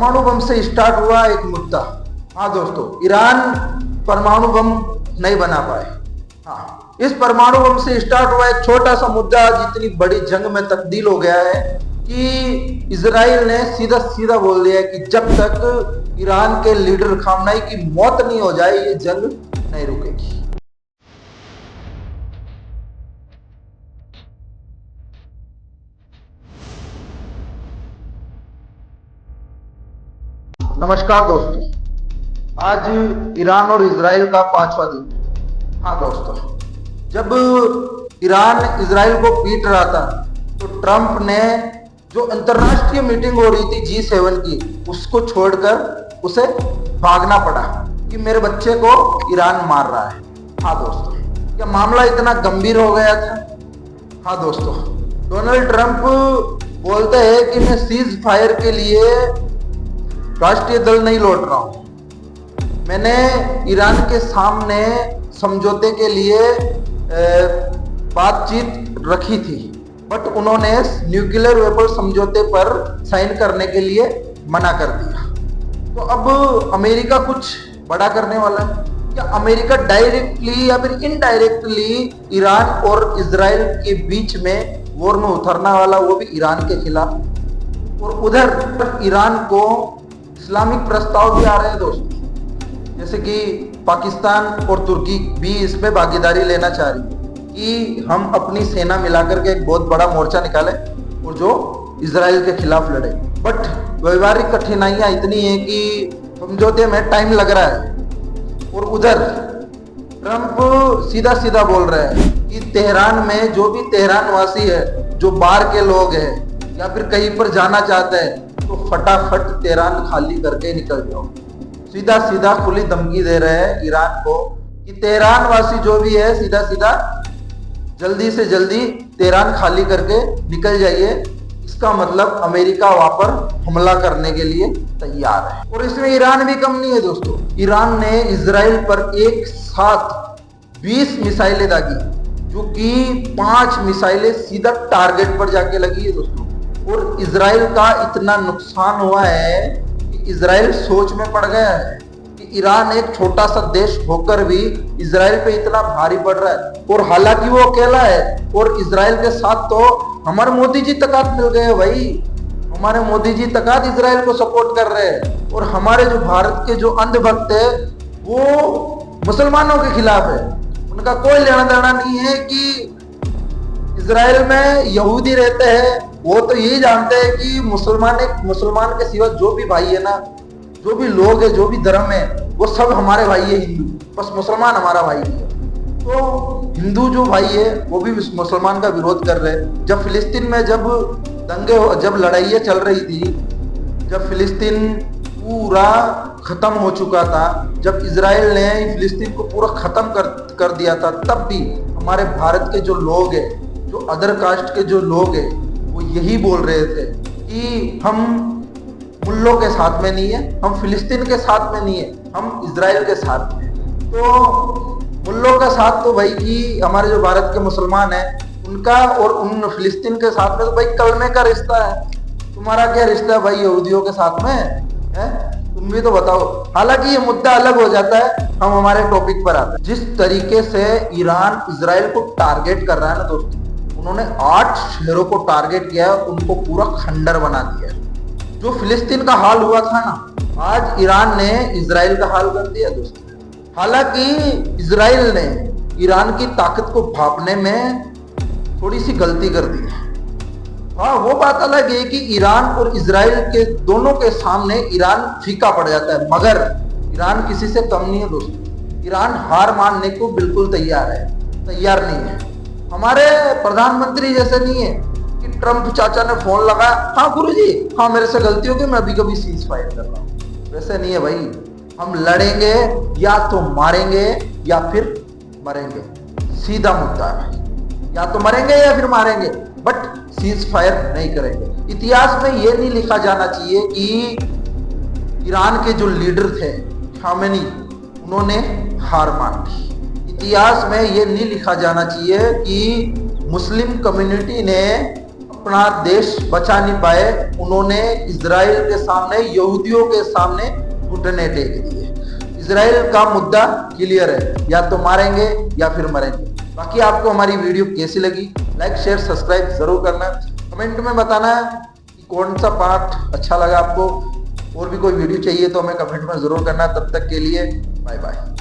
परमाणु बम से स्टार्ट हुआ एक मुद्दा। हाँ दोस्तों, ईरान परमाणु बम नहीं बना पाए। हाँ, इस परमाणु बम से स्टार्ट हुआ एक छोटा सा मुद्दा जितनी बड़ी जंग में तब्दील हो गया है कि इजराइल ने सीधा सीधा बोल दिया है कि जब तक ईरान के लीडर खामनेई की मौत नहीं हो जाए ये जंग नहीं रुकेगी। नमस्कार दोस्तों, आज ईरान और इजराइल का 5वां दिन। हाँ दोस्तों, जब ईरान इजराइल को पीट रहा था तो ट्रंप ने जो अंतरराष्ट्रीय मीटिंग हो रही थी G7 की, उसको छोड़कर उसे भागना पड़ा कि मेरे बच्चे को ईरान मार रहा है। हाँ दोस्तों, क्या मामला इतना गंभीर हो गया था? हाँ दोस्तों, डोनाल्ड ट्रंप बोलते हैं कि मैं सीज फायर के लिए राष्ट्रीय दल नहीं लौट रहा हूं। मैंने ईरान के सामने समझौते के लिए बातचीत रखी थी, बट उन्होंने न्यूक्लियर वेपन समझौते पर साइन करने के लिए मना कर दिया। तो अब अमेरिका कुछ बड़ा करने वाला है क्या? अमेरिका डायरेक्टली या फिर इनडायरेक्टली ईरान और इजराइल के बीच में वॉर में उतरने वाला, वो भी ईरान के खिलाफ। और उधर ईरान को इस्लामिक प्रस्ताव भी आ रहे हैं दोस्तों, जैसे कि पाकिस्तान और तुर्की भी इसमें भागीदारी लेना चाह रही है कि हम अपनी सेना मिलाकर के एक बहुत बड़ा मोर्चा निकालें और जो इजराइल के खिलाफ लड़े। बट व्यवहारिक कठिनाइयां इतनी है कि समझौते में टाइम लग रहा है। और उधर ट्रंप सीधा सीधा बोल रहे हैं कि तेहरान में जो भी तेहरान वासी है, जो बाहर के लोग हैं या फिर कहीं पर जाना चाहते हैं, तो फटाफट तेहरान खाली करके निकल जाओ। सीधा सीधा खुली धमकी दे रहे हैं ईरान को कि तेहरान वासी जो भी है सीधा सीधा जल्दी से जल्दी तेहरान खाली करके निकल जाइए। इसका मतलब अमेरिका वहां पर हमला करने के लिए तैयार है। और इसमें ईरान भी कम नहीं है दोस्तों। ईरान ने इजराइल पर एक साथ 20 मिसाइलें दागी, जो कि 5 मिसाइलें सीधा टारगेट पर जाके लगी है दोस्तों। और इजराइल का इतना नुकसान हुआ है कि इजराइल सोच में पड़ गया है कि ईरान एक छोटा सा देश होकर भी इजराइल पे इतना भारी पड़ रहा है। और हालांकि वो अकेला है, और इजराइल के साथ तो हमारे मोदी जी तकात मिल गए हैं भाई। हमारे मोदी जी तकात इजराइल को सपोर्ट कर रहे हैं। और हमारे जो भारत के जो अंधभक्त है वो मुसलमानों के खिलाफ है। उनका कोई लेना देना नहीं है कि इजराइल में यहूदी रहते हैं। वो तो यही जानते हैं कि मुसलमान के सिवा जो भी भाई है ना, जो भी लोग है, जो भी धर्म है, वो सब हमारे भाई है हिंदू। बस मुसलमान हमारा भाई नहीं है। तो हिंदू जो भाई है वो भी मुसलमान का विरोध कर रहे हैं। जब फिलिस्तीन में जब लड़ाइयाँ चल रही थी, जब फिलिस्तीन पूरा खत्म हो चुका था, जब इजराइल ने फिलिस्तीन को पूरा खत्म कर दिया था, तब भी हमारे भारत के जो लोग हैं, जो अदर कास्ट के जो लोग हैं, वो यही बोल रहे थे कि हम मुल्लों के साथ में नहीं है, हम फिलिस्तीन के साथ में नहीं है, हम इजराइल के साथ में। तो मुल्लों का साथ तो भाई कि हमारे जो भारत के मुसलमान हैं उनका, और उन फिलिस्तीन के साथ में तो भाई कलमे का रिश्ता है। तुम्हारा क्या रिश्ता है भाई यहूदियों के साथ में है? तुम भी तो बताओ। हालांकि ये मुद्दा अलग हो जाता है, हम हमारे टॉपिक पर आते हैं। जिस तरीके से ईरान इजराइल को टारगेट कर रहा है ना दोस्तों, उन्होंने 8 शहरों को टारगेट किया है, उनको पूरा खंडर बना दिया है। जो फिलिस्तीन का हाल हुआ था ना, आज ईरान ने इजराइल का हाल कर दिया दोस्तों। हालांकि इजराइल ने ईरान की ताकत को भांपने में थोड़ी सी गलती कर दी है। हाँ, वो बात अलग है कि ईरान और इजराइल के दोनों के सामने ईरान फीका पड़ जाता है, मगर ईरान किसी से कम नहीं है दोस्तों। ईरान हार मानने को बिल्कुल तैयार नहीं है। हमारे प्रधानमंत्री जैसे नहीं है कि ट्रंप चाचा ने फोन लगाया, हाँ गुरुजी, हाँ मेरे से गलती हो गई, मैं अभी कभी सीज फायर कर रहा हूँ। वैसे नहीं है भाई। हम लड़ेंगे, या तो मारेंगे या फिर मरेंगे। सीधा मुद्दा है, या तो मरेंगे या फिर मारेंगे, बट सीज फायर नहीं करेंगे। इतिहास में ये नहीं लिखा जाना चाहिए कि ईरान के जो लीडर थे खामेनी, उन्होंने हार मान ली। इतिहास में ये नहीं लिखा जाना चाहिए कि मुस्लिम कम्युनिटी ने अपना देश बचा नहीं पाए, उन्होंने इजराइल के सामने, यहूदियों के सामने घुटने टेक दिए। इजराइल का मुद्दा क्लियर है, या तो मारेंगे या फिर मरेंगे। बाकी आपको हमारी वीडियो कैसी लगी, लाइक शेयर सब्सक्राइब जरूर करना। कमेंट में बताना कि कौन सा पार्ट अच्छा लगा आपको, और भी कोई वीडियो चाहिए तो हमें कमेंट में जरूर करना। तब तक के लिए बाय बाय।